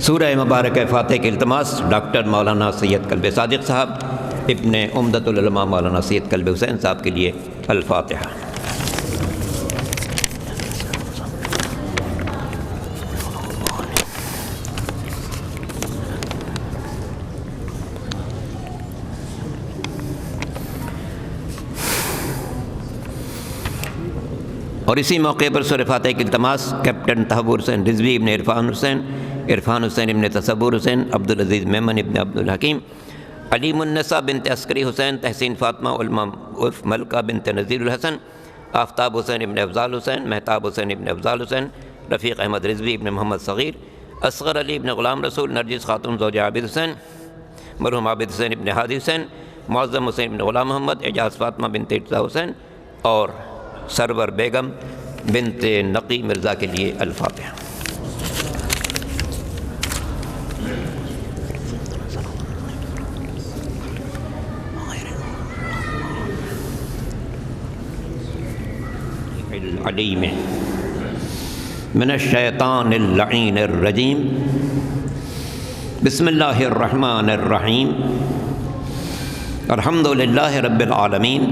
سورہ مبارک فاتح کے التماس ڈاکٹر مولانا سید قلب صادق صاحب ابن عمدۃ العلماء مولانا سید قلب حسین صاحب کے لیے الفاتحہ۔ اور اسی موقع پر سورہ فاتح کے التماس کیپٹن تحور حسین رضوی ابن عرفان حسین ابن تصور حسین عبدالعزیز میمن ابن عبدالحکیم علیم النساء بنت عسکری حسین تحسین فاطمہ علمہ عرف ملکہ بنت نذیر الحسن آفتاب حسین ابن افضال حسین مہتاب حسین ابن افضال حسین رفیق احمد رضوی ابن محمد صغیر اصغر علی ابن غلام رسول نرجس خاتون زوجہ عابد حسین مرحوم عابد حسین ابن ہادی حسین معظم حسین ابن غلام محمد اعجاز فاطمہ بنت ارتضیٰ حسین اور سرور بیگم بنت نقی مرزا کے لیے الفاتحہ۔ العلیم من الشیطان اللعین الرجیم بسم اللہ الرحمن الرحیم الحمد للہ رب العالمین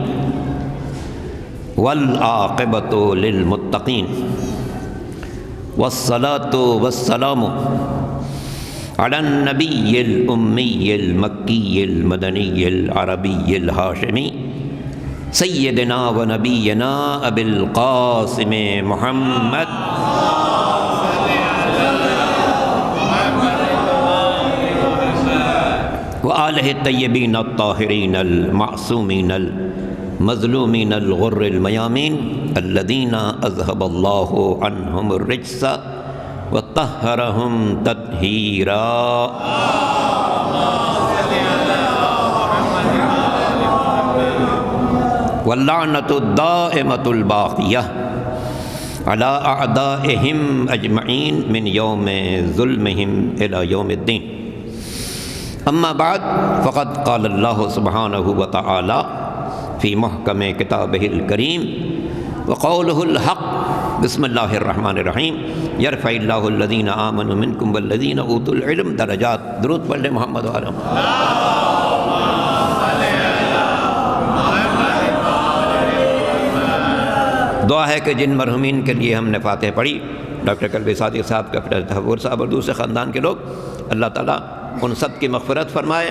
والعاقبۃ للمتقین والصلاۃ والسلام علی النبی الامی المکی المدنی العربی الہاشمی سیدنا و نبینا ابی القاسم محمد وآلہ الطیبین الطاہرین المعصومین مظلومین الغر المیامین الذین اذهب اللہ عنہم الرجس وطہرہم تطہیرا۔ واللعنۃ الدائمۃ الباقیہ علی اعدائہم اجمعین من یوم ظلمہم الی یوم الدین۔ اما بعد فقد قال اللہ سبحانہ وتعالی فی محکم کتابہ الکریم وقولہ الحق بسم اللہ الرحمن الرحیم یرفع اللہ الذین آمنوا منکم والذین اوتوا العلم درجات۔ درود پڑھ لیں محمد وعلیہ دعا ہے کہ جن مرحومین کے لیے ہم نے فاتح پڑھی ڈاکٹر قلب صادق صاحب کیپٹن تحور صاحب اور دوسرے خاندان کے لوگ، اللہ تعالیٰ ان سب کی مغفرت فرمائے،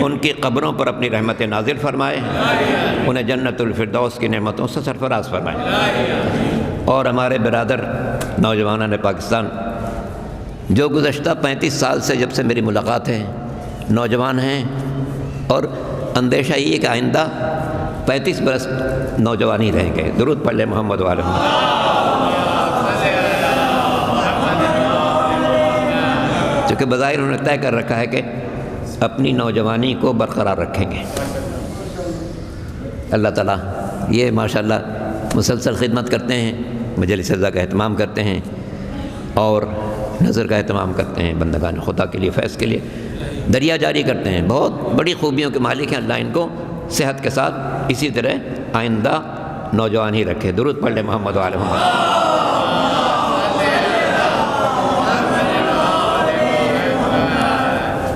ان کی قبروں پر اپنی رحمت نازل فرمائے، انہیں جنت الفردوس کی نعمتوں سے سرفراز فرمائے۔ اور ہمارے برادر نوجوانان پاکستان جو گزشتہ 35 سال سے جب سے میری ملاقات ہے نوجوان ہیں، اور اندیشہ یہ ہے کہ آئندہ 35 برس نوجوان ہی رہیں گے۔ درود پڑھ لیں محمد وعلیہ چونکہ بظاہر انہوں نے طے کر رکھا ہے کہ اپنی نوجوانی کو برقرار رکھیں گے۔ اللہ تعالیٰ یہ ماشاءاللہ مسلسل خدمت کرتے ہیں، مجلس رضا کا اہتمام کرتے ہیں اور نظر کا اہتمام کرتے ہیں، بندگان خدا کے لیے فیض کے لیے دریا جاری کرتے ہیں، بہت بڑی خوبیوں کے مالک ہیں۔ اللہ ان کو صحت کے ساتھ اسی طرح آئندہ نوجوان ہی رکھے۔ درود پڑھ لیں محمد وعلیہ محمد۔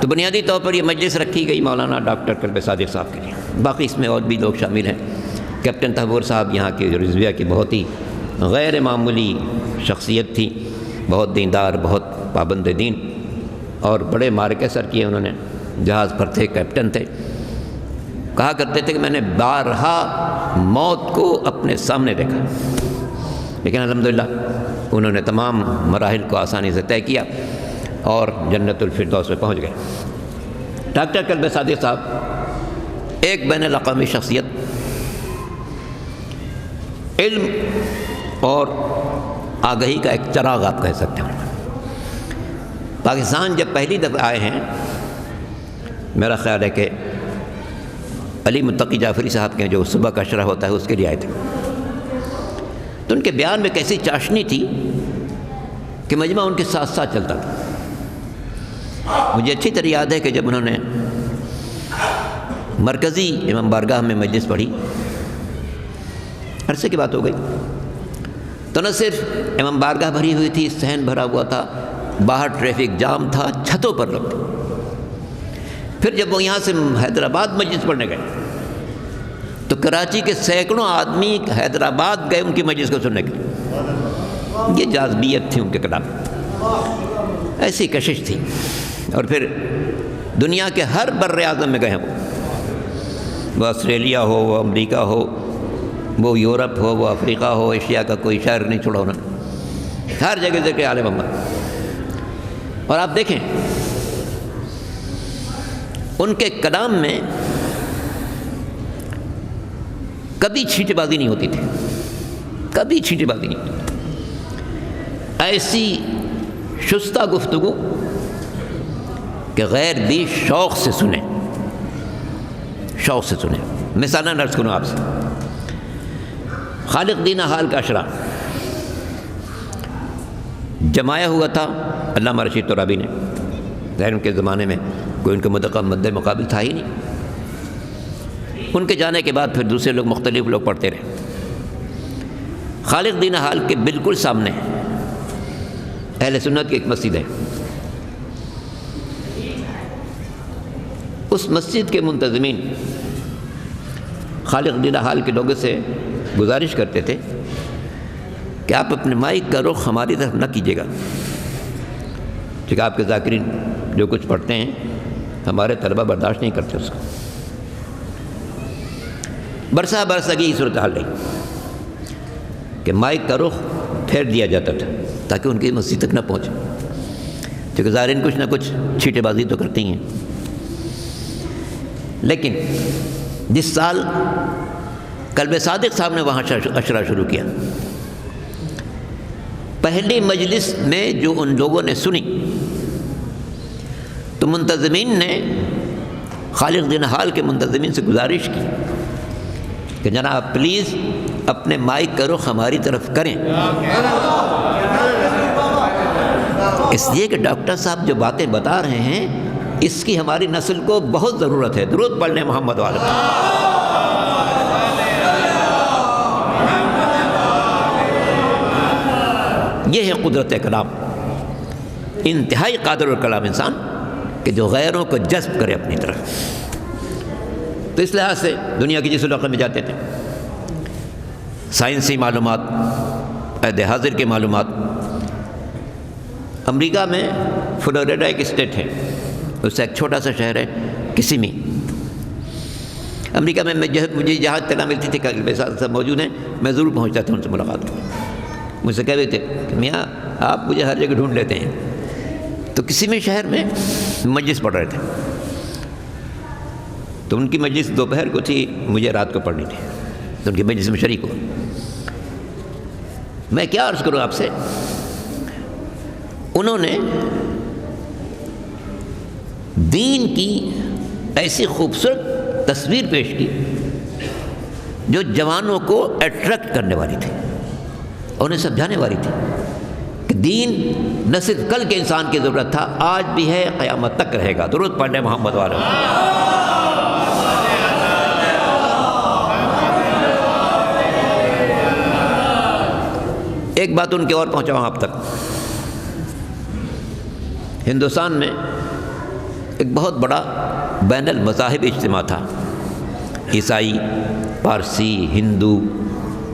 تو بنیادی طور پر یہ مجلس رکھی گئی مولانا ڈاکٹر قلب صادق صاحب کے لیے، باقی اس میں اور بھی لوگ شامل ہیں۔ کیپٹن تحور صاحب یہاں کے رضویہ کی بہت ہی غیر معمولی شخصیت تھی، بہت دیندار، بہت پابند دین، اور بڑے معرکے سر کیے انہوں نے، جہاز پر تھے، کیپٹن تھے۔ کہا کرتے تھے کہ میں نے بارہا موت کو اپنے سامنے دیکھا، لیکن الحمدللہ انہوں نے تمام مراحل کو آسانی سے طے کیا اور جنت الفردوس میں پہنچ گئے۔ ڈاکٹر قلب صادق صاحب ایک بین الاقوامی شخصیت، علم اور آگہی کا ایک چراغ آپ کہہ سکتے ہیں۔ پاکستان جب پہلی دفعہ آئے ہیں، میرا خیال ہے کہ علی متقی جعفری صاحب کے جو صبح کا اشرہ ہوتا ہے اس کے لیے آئے تھے، تو ان کے بیان میں کیسی چاشنی تھی کہ مجمع ان کے ساتھ ساتھ چلتا تھا۔ مجھے اچھی طرح یاد ہے کہ جب انہوں نے مرکزی امام بارگاہ میں مجلس پڑھی، عرصے کی بات ہو گئی، تو نہ صرف امام بارگاہ بھری ہوئی تھی، صحن بھرا ہوا تھا، باہر ٹریفک جام تھا، چھتوں پر لوگ تھے۔ پھر جب وہ یہاں سے حیدرآباد مجلس پڑھنے گئے تو کراچی کے سینکڑوں آدمی حیدرآباد گئے ان کی مجلس کو سننے کے لیے۔ یہ جاذبیت تھی ان کے کلام، ایسی کشش تھی۔ اور پھر دنیا کے ہر بر اعظم میں گئے ہیں وہ آسٹریلیا ہو، وہ امریکہ ہو، وہ یورپ ہو، وہ افریقہ ہو، ایشیا کا کوئی شہر نہیں چھوڑا انہوں نے، ہر جگہ ذکر آل محمد۔ اور آپ دیکھیں ان کے کلام میں کبھی چھینٹے بازی نہیں ہوتی تھی، کبھی چھینٹے بازی نہیں ہوتی، ایسی شستہ گفتگو کہ غیر بھی شوق سے سنیں، شوق سے سنیں۔ مثالاً عرض کروں آپ سے، خالق دین حال کا اشرا جمایا ہوا تھا علامہ رشید ترابی نے، ظاہر ان کے زمانے میں کوئی ان کے مد مقابل تھا ہی نہیں۔ ان کے جانے کے بعد پھر دوسرے لوگ، مختلف لوگ پڑھتے رہے۔ خالق دین حال کے بالکل سامنے اہل سنت کی ایک مسجد ہے، اس مسجد کے منتظمین خالق دین حال کے لوگوں سے گزارش کرتے تھے کہ آپ اپنے مائک کا رخ ہماری طرف نہ کیجیے گا، کیونکہ آپ کے ذاکرین جو کچھ پڑھتے ہیں ہمارے طلبہ برداشت نہیں کرتے اس کو۔ برسہ کی یہ صورتحال رہی کہ مائک کا رخ پھیر دیا جاتا تھا تاکہ ان کی مسجد تک نہ پہنچے، کیونکہ ظاہرین کچھ نہ کچھ چھیٹے بازی تو کرتی ہیں۔ لیکن جس سال قلب صادق صاحب نے وہاں اشرا شروع کیا، پہلی مجلس میں جو ان لوگوں نے سنی تو منتظمین نے خالق دین حال کے منتظمین سے گزارش کی کہ جناب پلیز اپنے مائک کا رخ ہماری طرف کریں، اس لیے کہ ڈاکٹر صاحب جو باتیں بتا رہے ہیں اس کی ہماری نسل کو بہت ضرورت ہے۔ درود پڑھ لیں محمد والے۔ یہ ہے قدرت کلام، انتہائی قادر الکلام انسان کہ جو غیروں کو جذب کرے اپنی طرف۔ تو اس لحاظ سے دنیا کی جس علاقے میں جاتے تھے، سائنسی معلومات، عہد حاضر کی معلومات۔ امریکہ میں فلوریڈا ایک اسٹیٹ ہے، اس سے ایک چھوٹا سا شہر ہے کسیمی۔ امریکہ میں مجھے جہاں اطلاع ملتی تھی کہ صاحب موجود ہیں، میں ضرور پہنچتا تھا ان سے ملاقات کی۔ مجھ سے کہہ رہے تھے کہ میاں آپ مجھے ہر جگہ ڈھونڈ لیتے ہیں۔ تو کسیمی شہر میں مجلس پڑھ رہے تھے، تو ان کی مجلس دوپہر کو تھی، مجھے رات کو پڑھنی تھی، تو ان کی مجلس میں شریک ہوا۔ میں کیا عرض کروں آپ سے، انہوں نے دین کی ایسی خوبصورت تصویر پیش کی جو جوانوں کو اٹریکٹ کرنے والی تھی، انہیں سمجھانے والی تھی کہ دین نہ صرف کل کے انسان کی ضرورت تھا، آج بھی ہے، قیامت تک رہے گا۔ درود پڑھنے محمد والے۔ ایک بات ان کی اور پہنچاؤں آپ تک، ہندوستان میں ایک بہت بڑا بین المذاہب اجتماع تھا، عیسائی، پارسی، ہندو،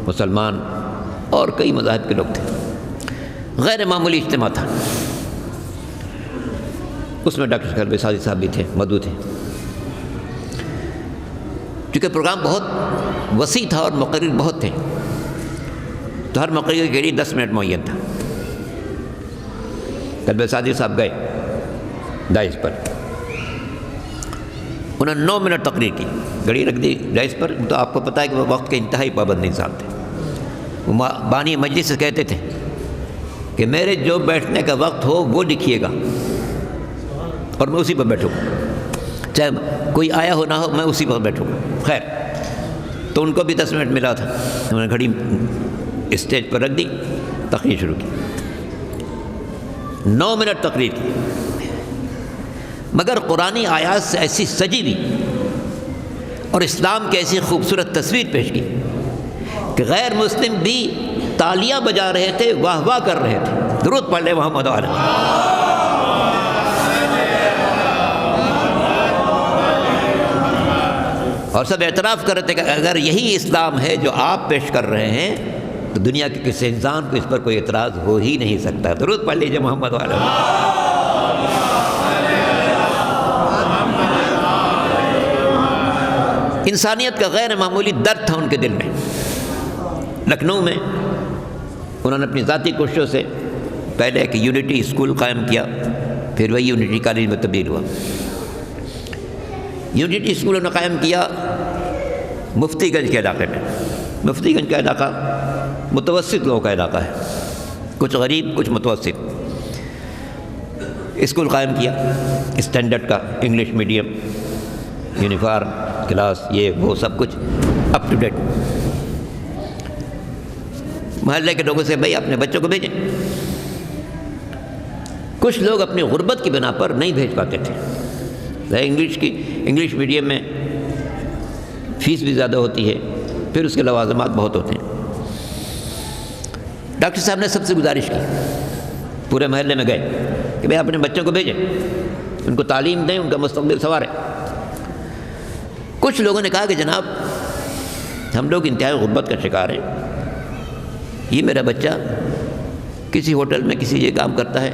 مسلمان اور کئی مذاہب کے لوگ تھے، غیر معمولی اجتماع تھا۔ اس میں ڈاکٹر قلب صادق صاحب بھی تھے، مدعو تھے۔ چونکہ پروگرام بہت وسیع تھا اور مقرر بہت تھے، تو ہر مقرر کے لیے 10 منٹ معین تھا۔ قلب صادق صاحب گئے دائز پر، انہوں نے 9 منٹ تقریر کی، گھڑی رکھ دی دائز پر۔ تو آپ کو پتہ ہے کہ وہ وقت کے انتہائی پابند انسان تھے۔ وہ بانی مجلس سے کہتے تھے کہ میرے جو بیٹھنے کا وقت ہو وہ لکھیے گا اور میں اسی پر بیٹھوں گا، چاہے کوئی آیا ہو نہ ہو، میں اسی پر بیٹھوں گا۔ خیر، تو ان کو بھی 10 منٹ ملا تھا، انہوں نے گھڑی اسٹیج پر رکھ دی، تقریر شروع کی۔ 9 منٹ تقریر کی، مگر قرآنی آیات سے ایسی سجی ہوئی اور اسلام کی ایسی خوبصورت تصویر پیش کی کہ غیر مسلم بھی تالیاں بجا رہے تھے، واہ واہ کر رہے تھے۔ درود پڑھ لیں محمد علیہ۔ اور سب اعتراف کر رہے تھے کہ اگر یہی اسلام ہے جو آپ پیش کر رہے ہیں تو دنیا کے کسی انسان کو اس پر کوئی اعتراض ہو ہی نہیں سکتا. درود پڑھ لیجیے محمد والا. انسانیت کا غیر معمولی درد تھا ان کے دل میں. لکھنؤ میں انہوں نے اپنی ذاتی کوششوں سے پہلے ایک یونٹی اسکول قائم کیا، پھر وہی یونٹی کالج میں تبدیل ہوا. یونٹی اسکول انہوں نے قائم کیا مفتی گنج کے علاقے میں. مفتی گنج کا علاقہ متوسط لوگوں کا علاقہ ہے، کچھ غریب کچھ متوسط. اسکول قائم کیا اسٹینڈرڈ کا، انگلش میڈیم، یونیفارم، کلاس، یہ وہ سب کچھ اپ ٹو ڈیٹ. محلے کے لوگوں سے بھائی اپنے بچوں کو بھیجیں. کچھ لوگ اپنی غربت کی بنا پر نہیں بھیج پاتے تھے. انگلش میڈیم میں فیس بھی زیادہ ہوتی ہے، پھر اس کے لوازمات بہت ہوتے ہیں. ڈاکٹر صاحب نے سب سے گزارش کی، پورے محلے میں گئے کہ بھائی اپنے بچوں کو بھیجیں، ان کو تعلیم دیں، ان کا مستقبل سنواریں. کچھ لوگوں نے کہا کہ جناب ہم لوگ انتہائی غربت کا شکار ہیں، یہ میرا بچہ کسی ہوٹل میں کسی جگہ کام کرتا ہے،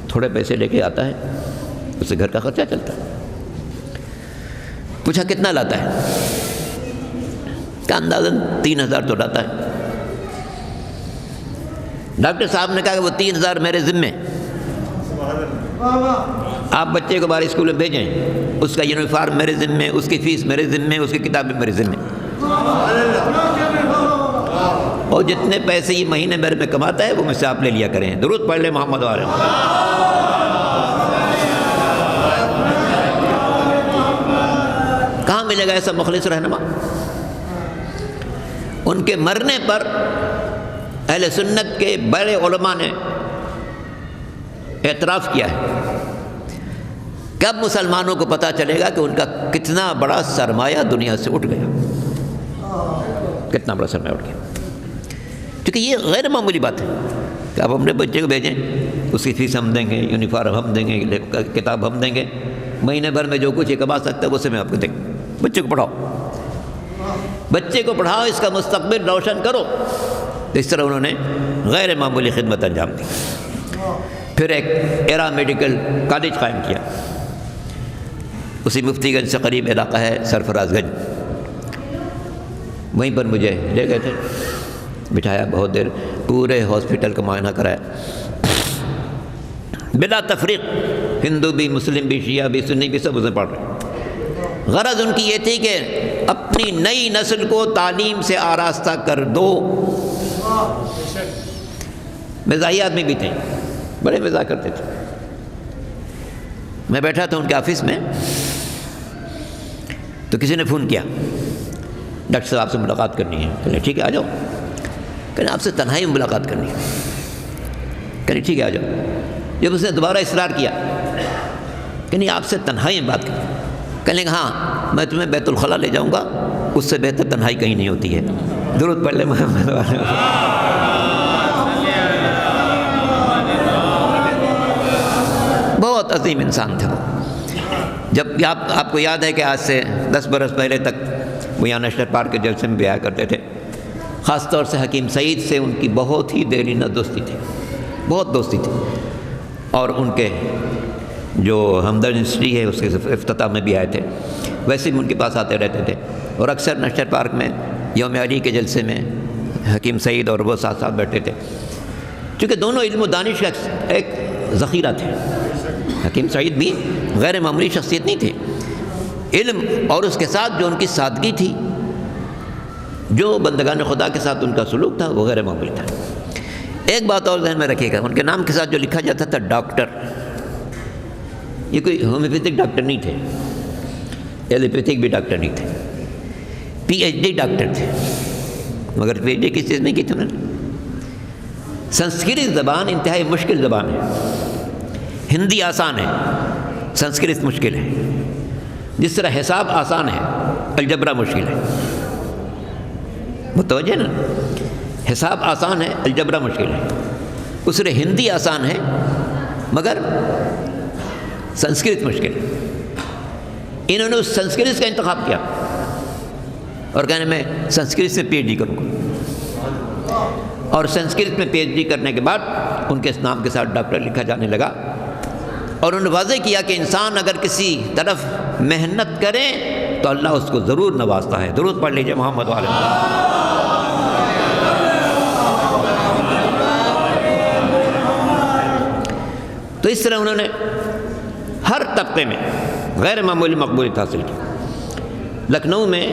تھوڑے پیسے لے کے آتا ہے، اس سے گھر کا خرچہ چلتا ہے. پوچھا کتنا لاتا ہے؟ کا اندازاً 3000 تو لاتا ہے. ڈاکٹر صاحب نے کہا کہ وہ 3000 میرے ذمے، آپ بچے کو باہر اسکول میں بھیجیں، اس کا یونیفارم میرے ذمے، اس کی فیس میرے ذمے، اس کی کتابیں میرے ذمے، اور جتنے پیسے یہ مہینے میرے میں کماتا ہے وہ مجھ سے آپ لے لیا کریں. درود پڑھ لیں محمد والے. کہاں ملے گا ایسا مخلص رہنما؟ ان کے مرنے پر اہل سنت کے بڑے علماء نے اعتراف کیا ہے. کب مسلمانوں کو پتہ چلے گا کہ ان کا کتنا بڑا سرمایہ دنیا سے اٹھ گیا، کتنا بڑا سرمایہ اٹھ گیا. کیونکہ یہ غیر معمولی بات ہے کہ آپ اپنے بچے کو بھیجیں، اس کی فیس ہم دیں گے، یونیفارم ہم دیں گے، کتاب ہم دیں گے، مہینے بھر میں جو کچھ یہ کما سکتا ہے وہ سے میں آپ کو دیں گے. بچے کو پڑھاؤ، بچے کو پڑھاؤ، اس کا مستقبل روشن کرو. تو اس طرح انہوں نے غیر معمولی خدمت انجام دی. پھر ایک ایرا میڈیکل کالج قائم کیا، اسی مفتی گنج سے قریب علاقہ ہے سرفراز گنج. وہیں پر مجھے لے گئے تھے، بٹھایا، بہت دیر پورے ہاسپٹل کا معائنہ کرایا، بلا تفریق، ہندو بھی، مسلم بھی، شیعہ بھی، سنی بھی، سب اسے پڑھ رہے. غرض ان کی یہ تھی کہ اپنی نئی نسل کو تعلیم سے آراستہ کر دو. مزاحی آدمی بھی تھے، بڑے مزاح کرتے تھے. میں بیٹھا تھا ان کے آفس میں، تو کسی نے فون کیا، ڈاکٹر صاحب آپ سے ملاقات کرنی ہے. کہنے ٹھیک ہے آ جاؤ. کہنے آپ سے تنہائی میں ملاقات کرنی ہے. کہنے ٹھیک ہے آ جاؤ. جب اس نے دوبارہ اصرار کیا کہ نہیں آپ سے تنہائی میں بات کریں، کہنے لگا ہاں میں تمہیں بیت الخلا لے جاؤں گا، اس سے بہتر تنہائی کہیں نہیں ہوتی ہے. درود پڑھ لے محمد والے. بہت عظیم انسان تھا. جب آپ کو یاد ہے کہ آج سے 10 برس پہلے تک وہ یہاں نیشنل پارک کے جلسے میں بھی آیا کرتے تھے. خاص طور سے حکیم سعید سے ان کی بہت ہی دیرینہ دوستی تھی، بہت دوستی تھی. اور ان کے جو ہمدرد یونیورسٹی ہے اس کے افتتاح میں بھی آئے تھے، ویسے بھی ان کے پاس آتے رہتے تھے. اور اکثر نیشنل پارک میں یوم علی کے جلسے میں حکیم سعید اور وہ ساتھ ساتھ بیٹھتے تھے، چونکہ دونوں علم و دانش کا ایک ذخیرہ تھے. حکیم سعید بھی غیر معمولی شخصیت نہیں تھے. علم اور اس کے ساتھ جو ان کی سادگی تھی، جو بندگان خدا کے ساتھ ان کا سلوک تھا، وہ غیر معمولی تھا. ایک بات اور ذہن میں رکھیے گا، ان کے نام کے ساتھ جو لکھا جاتا تھا ڈاکٹر، یہ کوئی ہومیوپیتھک ڈاکٹر نہیں تھے، ایلوپیتھک بھی ڈاکٹر نہیں تھے، پی ایچ ڈی ڈاکٹر تھے. مگر پی ایچ ڈی کس چیز میں کی تھی انہوں نے؟ سنسکرت زبان انتہائی مشکل زبان ہے. ہندی آسان ہے، سنسکرت مشکل ہے. جس طرح حساب آسان ہے، الجبرا مشکل ہے. متوجہ نا؟ حساب آسان ہے، الجبرا مشکل ہے. اس طرح ہندی آسان ہے مگر سنسکرت مشکل ہے. انہوں نے اس سنسکرت کا انتخاب کیا اور کہنے میں سنسکرت سے پی ایچ ڈی کروں گا، اور سنسکرت میں پی ایچ ڈی کرنے کے بعد ان کے اس نام کے ساتھ ڈاکٹر لکھا جانے لگا، اور انہوں نے واضح کیا کہ انسان اگر کسی طرف محنت کرے تو اللہ اس کو ضرور نوازتا ہے۔ درود پڑھ لیجئے محمد والے۔ تو اس طرح انہوں نے ہر طبقے میں غیر معمولی مقبولیت حاصل کی۔ لکھنؤ میں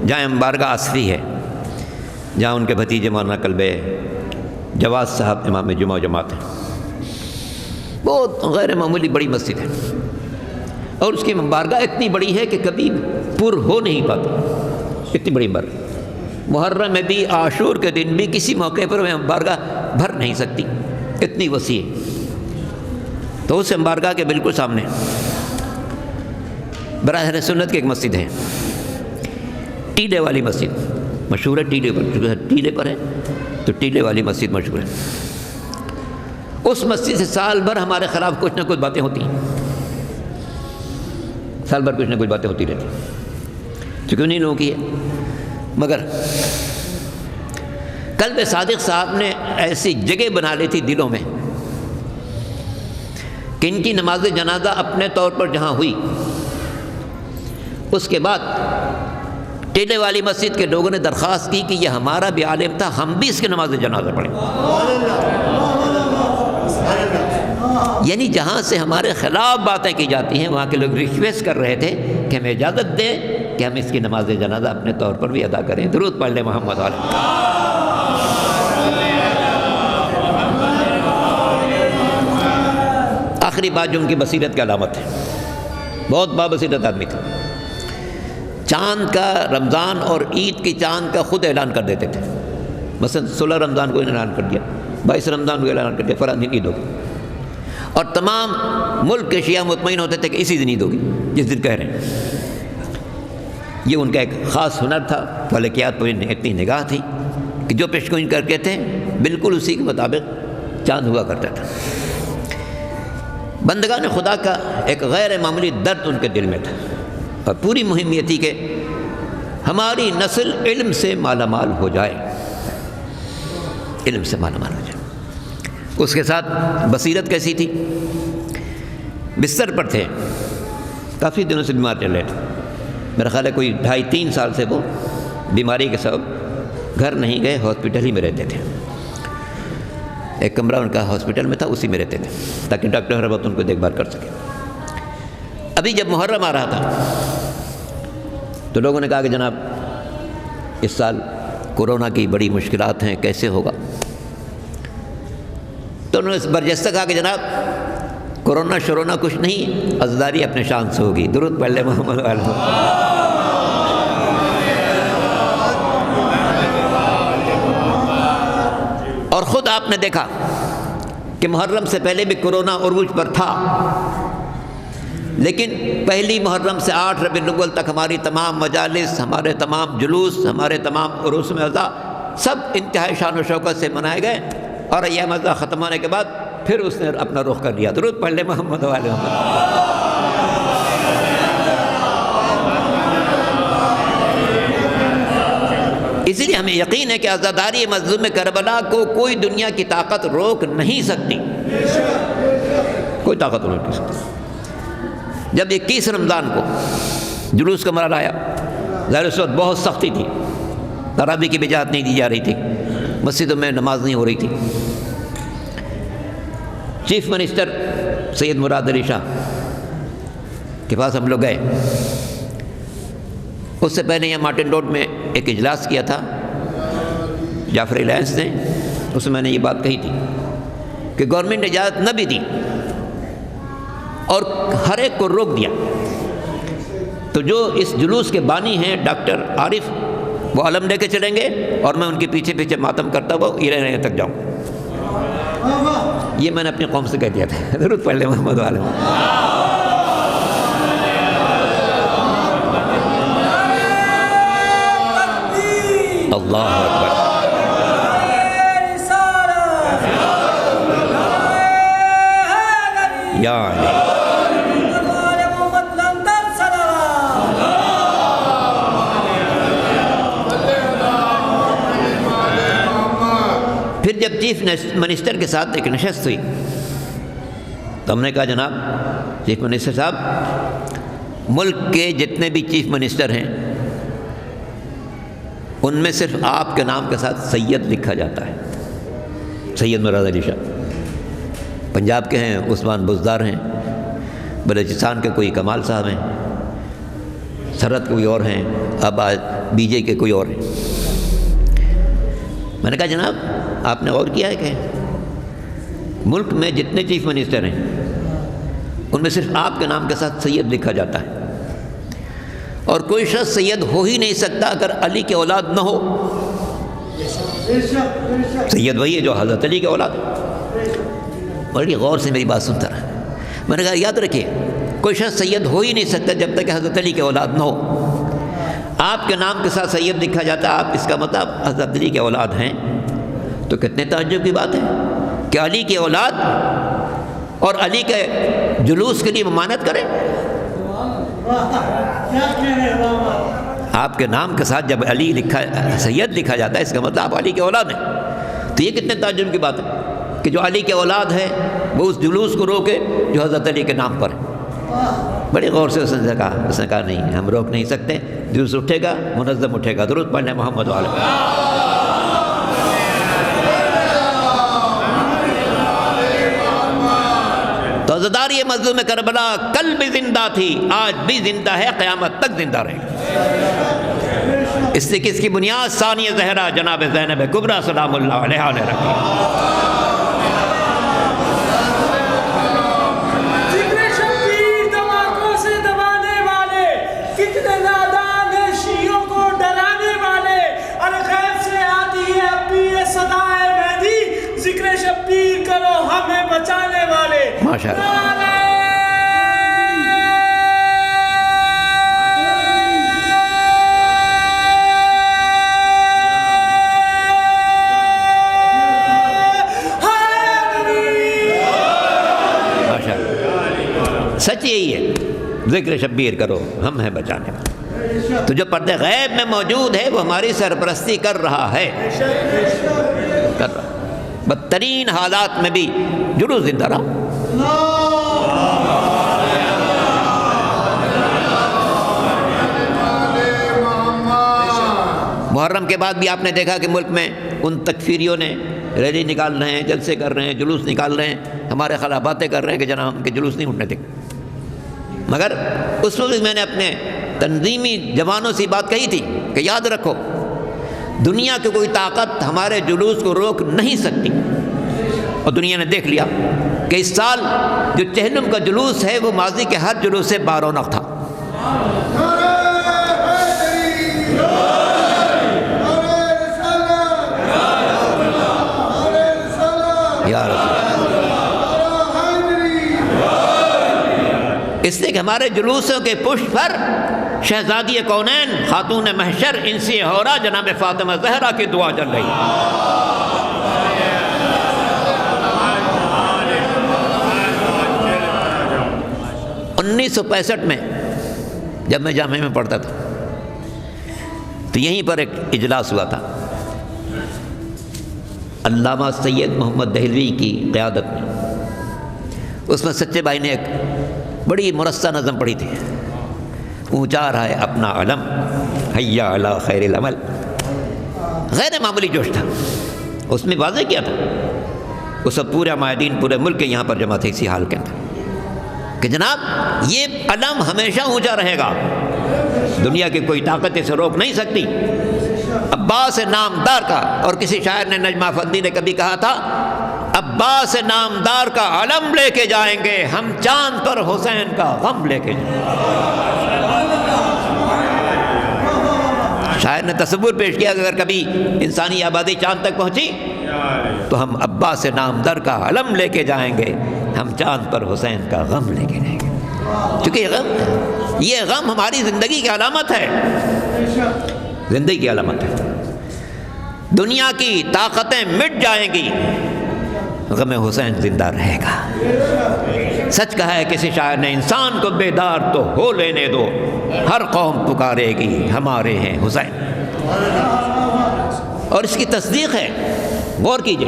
جہاں بارگاہ اصلی ہے، جہاں ان کے بھتیجے مولانا کلبے جواز صاحب امام جمعہ و جماعت ہیں، بہت غیر معمولی بڑی مسجد ہے، اور اس کی بارگاہ اتنی بڑی ہے کہ کبھی پر ہو نہیں پاتی، اتنی بڑی بارگاہ۔ محرم میں بھی، عاشور کے دن بھی، کسی موقع پر بارگاہ بھر نہیں سکتی، اتنی وسیع ہے۔ تو اس بارگاہ کے بالکل سامنے برائے اہل سنت کی ایک مسجد ہے، ٹیلے والی مسجد، مشہور ہے ٹیلے پر، چونکہ ٹیلے پر ہے تو ٹیلے والی مسجد مشہور ہے۔ اس مسجد سے سال بھر ہمارے خلاف کچھ نہ کچھ باتیں ہوتی ہیں، سال بھر کچھ نہ کچھ باتیں ہوتی رہتی ہیں، چونکہ انہیں لوگوں کی ہے۔ مگر قلب صادق صاحب نے ایسی جگہ بنا لی تھی دلوں میں کہ ان کی نماز جنازہ اپنے طور پر جہاں ہوئی، اس کے بعد ٹیلے والی مسجد کے لوگوں نے درخواست کی کہ یہ ہمارا بھی عالم تھا، ہم بھی اس کے نماز جنازہ پڑھیں۔ یعنی جہاں سے ہمارے خلاف باتیں کی جاتی ہیں وہاں کے لوگ ریکویسٹ کر رہے تھے کہ ہمیں اجازت دیں کہ ہم اس کی نماز جنازہ اپنے طور پر بھی ادا کریں۔ درود پڑھ لیں محمد علیہ۔ آخری بات جو ان کی بصیرت کی علامت ہے، بہت بابصیرت آدمی تھا۔ چاند کا، رمضان اور عید کی چاند کا خود اعلان کر دیتے تھے۔ مثلا 16 رمضان کو اعلان کر دیا، 22 رمضان کو اعلان کر دیا فلاں دن عید ہوگی، اور تمام ملک کے شیعہ مطمئن ہوتے تھے کہ اسی دن عید ہوگی جس دن کہہ رہے ہیں۔ یہ ان کا ایک خاص ہنر تھا، فلکیات پر اتنی نگاہ تھی کہ جو پیشگوئی کرتے تھے بالکل اسی کے مطابق چاند ہوا کرتا تھا۔ بندگان خدا کا ایک غیر معمولی درد ان کے دل میں تھا، اور پوری مہم یہ تھی کہ ہماری نسل علم سے مالا مال ہو جائے، علم سے مالا مال ہو جائے۔ اس کے ساتھ بصیرت کیسی تھی؟ بستر پر تھے، کافی دنوں سے بیمار چل رہے تھے، میرا خیال ہے کوئی 2.5-3 سال سے وہ بیماری کے سبب گھر نہیں گئے، ہاسپٹل ہی میں رہتے تھے۔ ایک کمرہ ان کا ہاسپٹل میں تھا، اسی میں رہتے تھے تاکہ ڈاکٹر ہر وقت ان کو دیکھ بھال کر سکے۔ ابھی جب محرم آ رہا تھا تو لوگوں نے کہا کہ جناب اس سال کورونا کی بڑی مشکلات ہیں، کیسے ہوگا؟ تو انہوں نے برجستہ کہا کہ جناب کورونا شرونا کچھ نہیں، عزاداری اپنے شان سے ہوگی۔ درود پڑھ لیں محمد علیہ۔ اور خود آپ نے دیکھا کہ محرم سے پہلے بھی کورونا عروج پر تھا، لیکن پہلی محرم سے 8 ربیع الاول تک ہماری تمام مجالس، ہمارے تمام جلوس، ہمارے تمام عروس اعضاء سب انتہائی شان و شوکت سے منائے گئے، اور ایام اعضاء ختم ہونے کے بعد پھر اس نے اپنا رخ کر لیا۔ درود پڑھ لیں محمد علیہ وسلم۔ اسی لیے ہمیں یقین ہے کہ عزاداری مظلوم کربلا کو کوئی دنیا کی طاقت روک نہیں سکتی، کوئی طاقت روک نہیں سکتی۔ جب 21 رمضان کو جلوس کا مرحلہ آیا، ظاہر اس وقت بہت سختی تھی، تراویح کی اجازت نہیں دی جا رہی تھی، مسجدوں میں نماز نہیں ہو رہی تھی۔ چیف منسٹر سید مراد علی شاہ کے پاس ہم لوگ گئے۔ اس سے پہلے یہاں مارٹن روڈ میں ایک اجلاس کیا تھا جعفر الائنس نے، اس میں نے یہ بات کہی تھی کہ گورنمنٹ نے اجازت نہ بھی دی اور ہر ایک کو روک دیا، تو جو اس جلوس کے بانی ہیں ڈاکٹر عارف، وہ علم لے کے چلیں گے اور میں ان کے پیچھے پیچھے ماتم کرتا ہوا ایران تک جاؤں۔ یہ میں نے اپنی قوم سے کہہ دیا تھا۔ ضرور پڑھ لیں محمد علیہ۔ اللہ اکبر۔ یا علی۔ پھر جب چیف منسٹر کے ساتھ ایک نشست ہوئی تو ہم نے کہا جناب چیف منسٹر صاحب، ملک کے جتنے بھی چیف منسٹر ہیں ان میں صرف آپ کے نام کے ساتھ سید لکھا جاتا ہے. سید مراد علی شاہ پنجاب کے ہیں، عثمان بزدار ہیں، بلوچستان کے کوئی کمال صاحب ہیں، سرحد کوئی اور ہیں، اب بی جے کے کوئی اور ہیں. میں نے کہا جناب آپ نے غور کیا ہے کہ ملک میں جتنے چیف منسٹر ہیں ان میں صرف آپ کے نام کے ساتھ سید لکھا جاتا ہے، اور کوئی شخص سید ہو ہی نہیں سکتا اگر علی کی اولاد نہ ہو. سید وہی ہے جو حضرت علی کی اولاد ہے. بڑی غور سے میری بات سنتا رہا. میں نے کہا یاد رکھیے کوئی شخص سید ہو ہی نہیں سکتا جب تک کہ حضرت علی کی اولاد نہ ہو. آپ کے نام کے ساتھ سید لکھا جاتا ہے، آپ اس کا مطلب حضرت علی کے اولاد ہیں. تو کتنے تعجب کی بات ہے کہ علی کی اولاد اور علی کے جلوس کے لیے ممانعت کریں. آپ کے نام کے ساتھ جب علی سید لکھا جاتا ہے اس کا مطلب آپ علی کے اولاد ہیں. تو یہ کتنے تعجب کی بات ہے کہ جو علی کے اولاد ہے وہ اس جلوس کو روکے جو حضرت علی کے نام پر ہے. بڑی غور سے اس نے کہا نہیں ہم روک نہیں سکتے، جلوس اٹھے گا، منظم اٹھے گا. درود پڑھنے محمد علیہ. تو عزادار یہ مظلوم کربلا کل بھی زندہ تھی، آج بھی زندہ ہے، قیامت تک زندہ رہے. اس سے کس کی بنیاد ثانیہ زہرا جناب زینب کبریٰ سلام اللہ علیہا نے رکھی. شبیر کرو ہمیں بچانے والے. ماشاءاللہ. سچ یہی ہے، ذکر شبیر کرو ہم ہیں بچانے والے. تو جو پردے غیب میں موجود ہے وہ ہماری سرپرستی کر رہا ہے، بدترین حالات میں بھی جلوس زندہ رہا. محرم کے بعد بھی آپ نے دیکھا کہ ملک میں ان تکفیریوں نے ریلی نکال رہے ہیں، جلسے کر رہے ہیں، جلوس نکال رہے ہیں، ہمارے خلاف باتیں کر رہے ہیں کہ جناب ہم کے جلوس نہیں اٹھنے دیں. مگر اس وقت میں نے اپنے تنظیمی جوانوں سے بات کہی تھی کہ یاد رکھو دنیا کی کوئی طاقت ہمارے جلوس کو روک نہیں سکتی. اور دنیا نے دیکھ لیا کہ اس سال جو چہلم کا جلوس ہے وہ ماضی کے ہر جلوس سے بارونق تھا. اس لیے کہ ہمارے جلوسوں کے پشت پر شہزادی کونین خاتون محشر انسی ہورا جناب فاطمہ زہرا کی دعا چل رہی ہے. 1965 میں جب میں جامعہ میں پڑھتا تھا تو یہیں پر ایک اجلاس ہوا تھا علامہ سید محمد دہلوی کی قیادت میں. اس میں سچے بھائی نے ایک بڑی مرصع نظم پڑھی تھی، اونچا رہا ہے اپنا علم حیا علی خیر العمل. غیر معمولی جوش تھا. اس میں واضح کیا تھا، اس وقت پورے مائدین پورے ملک کے یہاں پر جمع تھے اسی حال کے اندر کہ جناب یہ علم ہمیشہ اونچا رہے گا، دنیا کی کوئی طاقت اسے روک نہیں سکتی. عباس نامدار کا، اور کسی شاعر نے نجمہ افندی نے کبھی کہا تھا عباس نامدار کا علم لے کے جائیں گے ہم چاند پر حسین کا غم لے کے جائیں گے. شاعر نے تصور پیش کیا کہ اگر کبھی انسانی آبادی چاند تک پہنچی تو ہم عباس نامدار کا علم لے کے جائیں گے، ہم چاند پر حسین کا غم لے کے جائیں گے. کیونکہ یہ غم ہماری زندگی کی علامت ہے، زندگی کی علامت ہے. دنیا کی طاقتیں مٹ جائیں گی، غم حسین زندہ رہے گا. سچ کہا ہے کسی شاعر نے، انسان کو بیدار تو ہو لینے دو، ہر قوم پکارے گی ہمارے ہیں حسین. اور اس کی تصدیق ہے غور کیجئے،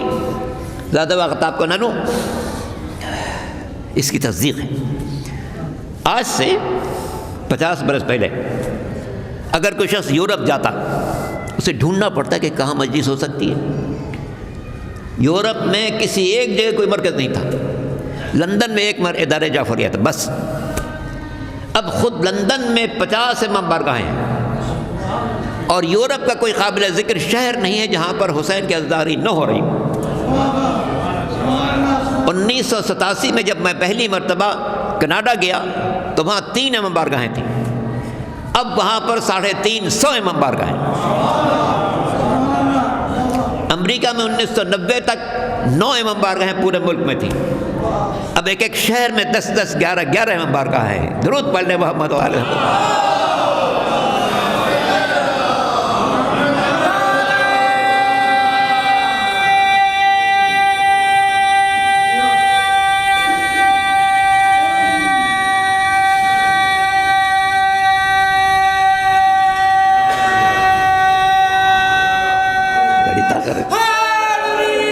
زیادہ وقت آپ کو نہ لوں، اس کی تصدیق ہے۔ آج سے 50 برس پہلے اگر کوئی شخص یورپ جاتا، اسے ڈھونڈنا پڑتا کہ کہاں مجلس ہو سکتی ہے۔ یورپ میں کسی ایک جگہ کوئی مرکز نہیں تھا، لندن میں ایک ادارہ جعفریہ تھا بس۔ اب خود لندن میں 50 امام بارگاہیں ہیں، اور یورپ کا کوئی قابل ذکر شہر نہیں ہے جہاں پر حسین کی عزاداری نہ ہو رہی۔ 1987 میں جب میں پہلی مرتبہ کینیڈا گیا تو وہاں 3 امام بارگاہیں تھیں، اب وہاں پر 350 امام بارگاہیں۔ امریکہ میں 1990 تک 9 امام بارگاہیں پورے ملک میں تھیں، اب ایک ایک شہر میں 10 11 امام بارگاہیں ہیں۔ درود پڑھنے محمد والے۔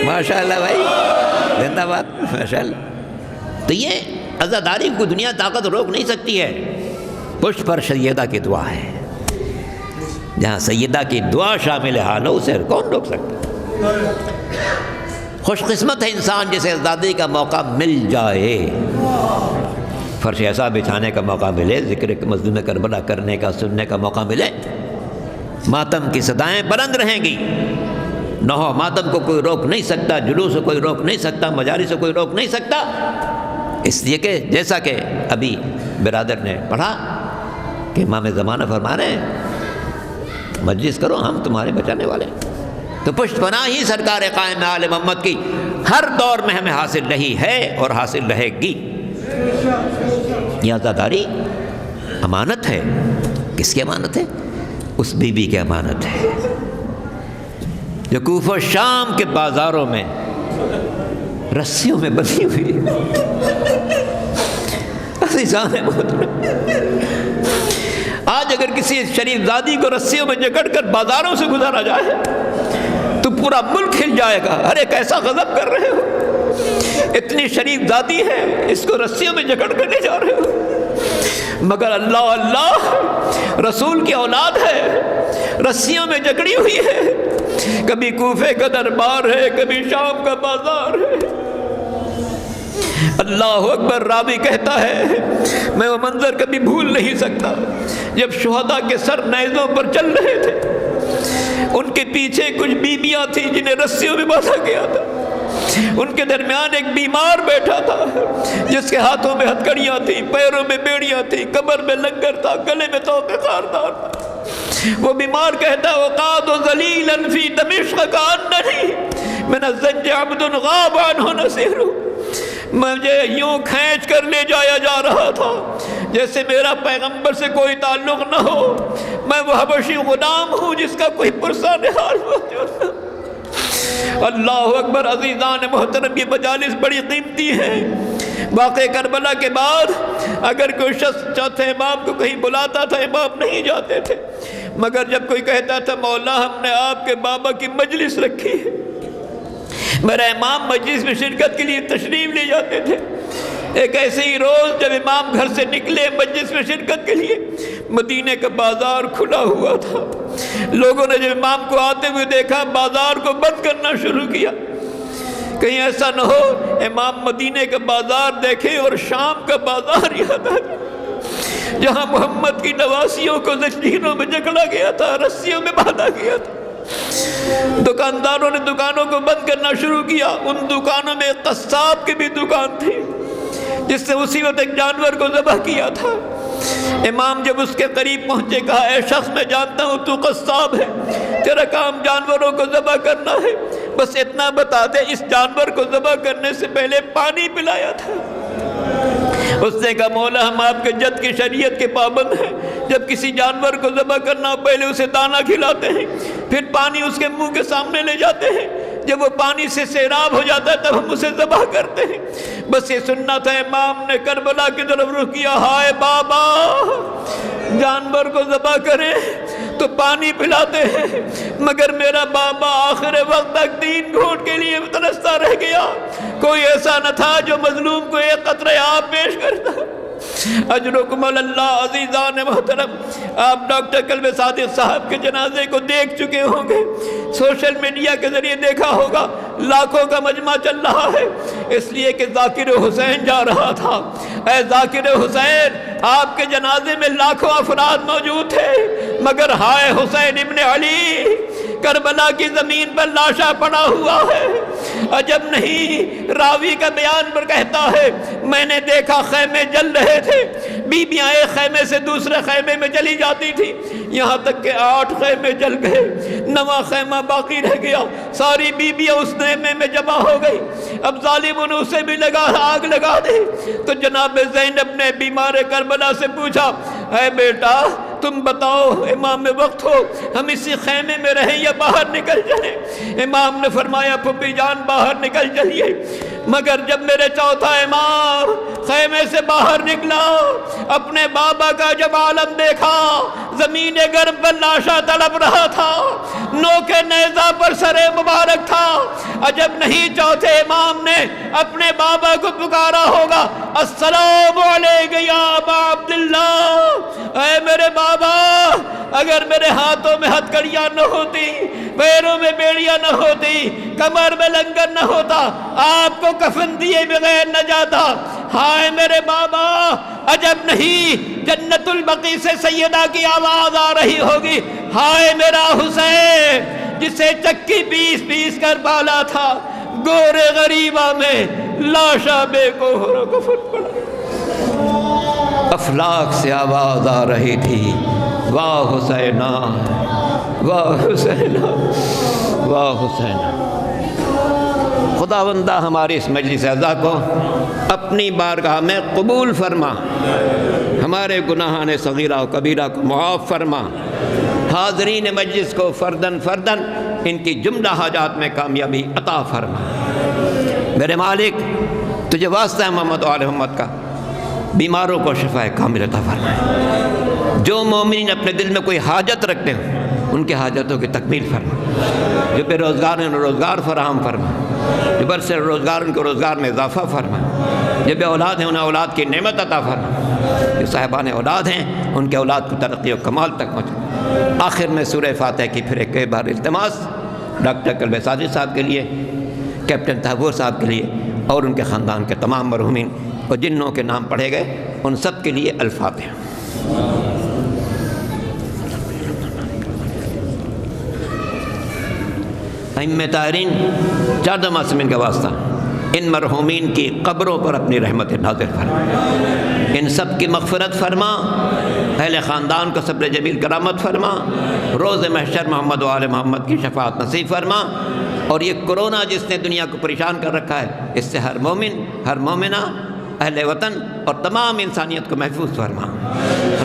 ماشاء اللہ بھائی، زندہ باد، ماشاء اللہ۔ تو یہ عزاداری کو دنیا طاقت روک نہیں سکتی ہے، پشت پر سیدہ کی دعا ہے۔ جہاں سیدہ کی دعا شامل حال ہو اسے کون روک سکتا؟ خوش قسمت ہے انسان جسے عزاداری کا موقع مل جائے، فرش ایسا بچھانے کا موقع ملے، ذکر مظلوم کربلا کرنے کا، سننے کا موقع ملے۔ ماتم کی صدائیں بلند رہیں گی، نہ ہو ماتم کو کوئی روک نہیں سکتا، جلوس کو کوئی روک نہیں سکتا، مجالس کو کوئی روک نہیں سکتا۔ اس لیے کہ جیسا کہ ابھی برادر نے پڑھا کہ امام زمانہ فرما رہے ہیں مجلس کرو، ہم تمہارے بچانے والے۔ تو پشت پناہ ہی سرکار قائم آل محمد کی ہر دور میں ہمیں حاصل رہی ہے اور حاصل رہے گی۔ یہ عزاداری امانت ہے۔ کس کی امانت ہے؟ اس بی بی کی امانت ہے جو کوفہ و شام کے بازاروں میں رسیوں میں بندھی ہوئی ہے۔ عزیزان محترم، آج اگر کسی شریف زادی کو رسیوں میں جکڑ کر بازاروں سے گزارا جائے تو پورا ملک ہل جائے گا۔ ارے کیسا غضب کر رہے ہو، اتنی شریف زادی ہے، اس کو رسیوں میں جکڑ کر لے جا رہے ہو۔ مگر اللہ رسول کی اولاد ہے، رسیوں میں جکڑی ہوئی ہے۔ کبھی کوفے کا دربار ہے، کبھی شام کا بازار ہے۔ اللہ اکبر۔ راوی کہتا ہے میں وہ منظر کبھی بھول نہیں سکتا جب شہداء کے سر نیزوں پر چل رہے تھے، ان کے پیچھے کچھ بیویاں تھیں جنہیں رسیوں میں باندھا گیا تھا، ان کے درمیان ایک بیمار بیٹھا تھا جس کے ہاتھوں میں ہتھکڑیاں تھیں، پیروں میں بیڑیاں تھیں، کمر میں لنگر تھا، گلے میں توق خاردار تھا۔ وہ بیمار کہتا ہے وقعت ذلیلا فی دمشق کاننی من الزنج عبد غاب عنہ نصیر، مجھے یوں کھینچ کر لے جایا جا رہا تھا جیسے میرا پیغمبر سے کوئی تعلق نہ ہو، میں وہ حبشی غلام ہوں جس کا کوئی پرسہ نہال موجود نہ۔ اللہ اکبر۔ عزیزان محترم، یہ مجالس بڑی قیمتی ہیں۔ واقعہ کربلا کے بعد اگر کوئی شخص چوتھے امام کو کہیں بلاتا تھا، امام نہیں جاتے تھے، مگر جب کوئی کہتا تھا مولا ہم نے آپ کے بابا کی مجلس رکھی ہے، میرا امام مجلس میں شرکت کے لیے تشریف لے جاتے تھے۔ ایک ایسے ہی روز جب امام گھر سے نکلے مجلس میں شرکت کے لیے، مدینے کا بازار کھلا ہوا تھا۔ لوگوں نے جب امام کو آتے ہوئے دیکھا، بازار کو بند کرنا شروع کیا، کہیں ایسا نہ ہو امام مدینے کا بازار دیکھے اور شام کا بازار یاد آ جائے جہاں محمد کی نواسیوں کو زنجیروں میں جکڑا گیا تھا، رسیوں میں باندھا گیا تھا۔ دکانداروں نے دکانوں کو بند کرنا شروع کیا۔ ان دکانوں میں ایک قصاب کی بھی دکان تھی جس سے اسی وقت ایک جانور کو ذبح کیا تھا۔ امام جب اس کے قریب پہنچے کہا اے شخص میں جانتا ہوں تو قصاب ہے، تیرا کام جانوروں کو ذبح کرنا ہے، بس اتنا بتا دے اس جانور کو ذبح کرنے سے پہلے پانی پلایا تھا؟ اس نے کہا مولا ہم آپ کے جد کی شریعت کے پابند ہیں، جب کسی جانور کو ذبح کرنا ہو پہلے اسے دانہ کھلاتے ہیں، پھر پانی اس کے منہ کے سامنے لے جاتے ہیں، جب وہ پانی سے سیراب ہو جاتا ہے تب ہم اسے ذبح کرتے ہیں۔ بس یہ سننا تھا۔ امام نے کربلا کی طرف رخ کیا، ہائے بابا جانور کو ذبح کریں تو تو پانی پلاتے ہیں، مگر میرا بابا آخر وقت تک 3 گھونٹ کے لیے ترستا رہ گیا۔ کوئی ایسا نہ تھا جو مظلوم کو ایک قطرہ آب پیش کرتا۔ اجرکم اللہ عزیزان محترم، آپ ڈاکٹر قلب صادق صاحب کے جنازے کو دیکھ چکے ہوں گے، سوشل میڈیا کے ذریعے دیکھا ہوگا، لاکھوں کا مجمع چل رہا ہے، اس لیے کہ ذاکر حسین جا رہا تھا۔ اے ذاکر حسین، آپ کے جنازے میں لاکھوں افراد موجود تھے، مگر ہائے حسین ابن علی، کربلا کی زمین پر لاشا پڑا ہوا ہے۔ عجب نہیں، راوی کا بیان پر کہتا ہے میں نے دیکھا خیمے جل رہے تھے، بیبیاں ایک خیمے سے دوسرے خیمے میں چلی جاتی تھی، یہاں تک کہ 8 خیمے جل گئے، 9واں خیمہ باقی رہ گیا، ساری بیبیاں اس خیمے میں جمع ہو گئی۔ اب ظالموں نے اسے بھی آگ لگا دی۔ تو جناب زینب نے بیمار کربلا سے پوچھا، اے بیٹا تم بتاؤ امام وقت ہو، ہم اسی خیمے میں رہیں یا باہر نکل جائیں؟ امام نے فرمایا پھپھی جان باہر نکل چلیے۔ مگر جب میرے چوتھا امام خیمے سے باہر نکلا، اپنے بابا کا جب عالم دیکھا، زمین گرم پر لاشا تڑپ رہا تھا، نوکے نیزہ پر سر مبارک تھا۔ عجب نہیں چوتھے امام نے اپنے بابا کو پکارا ہوگا، السلام علیک یا ابا عبداللہ، اے میرے بابا، اگر میرے ہاتھوں میں ہتھکڑیاں نہ ہوتی، پیروں میں بیڑیاں نہ ہوتی، کمر میں لنگر نہ ہوتا، آپ کو کفن دیے بغیر نہ جاتا۔ ہائے میرے بابا، عجب نہیں جنت البقیع سے سیدہ کی آواز آ رہی ہوگی، ہائے میرا حسین جسے چکی پیس پیس کر پالا تھا، گورے غریبہ میں لاشا بے کوہر و کفن پڑا۔ افلاک سے آواز آ رہی تھی، واہ حسینہ، واہ حسینہ، واہ حسینہ۔ خداوندہ ہماری اس مجلس اعزا کو اپنی بارگاہ میں قبول فرما، ہمارے گناہان صغیرہ و کبیرہ کو معاف فرما، حاضرین مجلس کو فردن فردن ان کی جملہ حاجات میں کامیابی عطا فرما۔ میرے مالک تجھے واسطہ ہے محمد و آل محمد کا، بیماروں کو شفا کامل عطا فرمائے، جو مومنین اپنے دل میں کوئی حاجت رکھتے ہوں ان کے حاجتوں کی تکمیل فرما، جو بے روزگار ہیں انہیں روزگار فراہم فرما، جو برسر روزگار ان کو روزگار میں اضافہ فرما، جو بے اولاد ہیں انہیں اولاد کی نعمت عطا فرما، جو صاحبان اولاد ہیں ان کے اولاد کو ترقی و کمال تک پہنچا۔ آخر میں سورہ فاتحہ کی پھر ایک بار التماس ڈاکٹر قلب صادق صاحب کے لیے، کیپٹن تحور صاحب کے لیے اور ان کے خاندان کے تمام مرحومین اور جنوں کے نام پڑھے گئے ان سب کے لیے الفاتحہ۔ ائمہ طاہرین 14 معصومین کا واسطہ ان مرحومین کی قبروں پر اپنی رحمت نازل فرما، ان سب کی مغفرت فرما، اہل خاندان کو صبر جمیل کرامت فرما، روز محشر محمد و آل محمد کی شفاعت نصیب فرما، اور یہ کرونا جس نے دنیا کو پریشان کر رکھا ہے اس سے ہر مومن ہر مومنہ اہل وطن اور تمام انسانیت کو محفوظ فرما۔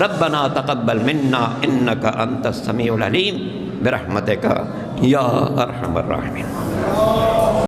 ربنا تقبل منا انک انت السمیع العلیم برحمتک یا ارحم الراحمین۔